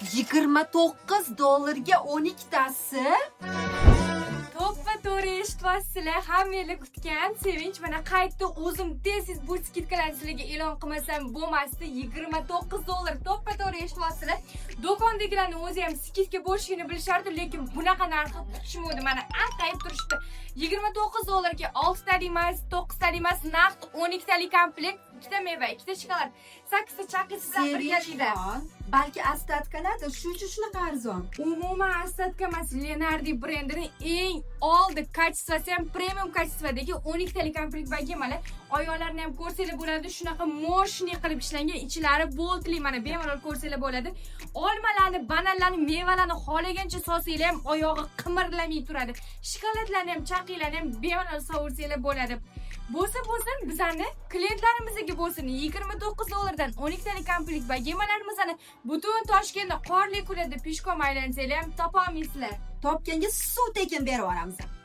$29 12 tasi. To'ppa to'g'ri eshitibsizlar. Hammalar kutgan sevinch mana qaytdi. O'zim tez bu skidkalarni sizlarga e'lon qilmasam bo'lmasdi. $29. To'ppa to'g'ri eshitibsizlar. Do'kondagilarni o'zi ham skidka bo'lishini bilishardi, lekin bunaqa narxi tushmadi. Mana anqayib turishdi. $29 ga 6 talik emas, 9 talik emas, naqd 12 talik komplekt, 2 ta meva, 2 ta shokolad, 8 ta chaqisizlar birgalikda. Balki astatkalardir, shuning uchun shunaqa arzon. Umuman astatka emas, Leonardo brendining eng oldi kачествоsi ham premium kачестводagi 12 talik komplekt bagemalar. Oyoqlarni ham ko'rsanglar bo'ladi, shunaqa moshni qilib ishlangan, ichlari boltli, mana bemalol ko'rsanglar bo'ladi. Olmalarni, bananlarni, mevalarni xohlagancha solsanglar ham oyog'i qimirlamay turadi. Shokoladlarni ham, chaqinglarni ham bemalol sovursanglar bo'ladi. Bo'lsa bizlarni klientlarimizga bo'lsin $29 dan 12 talik komplekt bagemalarimizni butun Toshkentda qorli kunlarda peshkom aylansanglar ham topa olmaysizlar. Topganga suv tekin berib yuboramiz.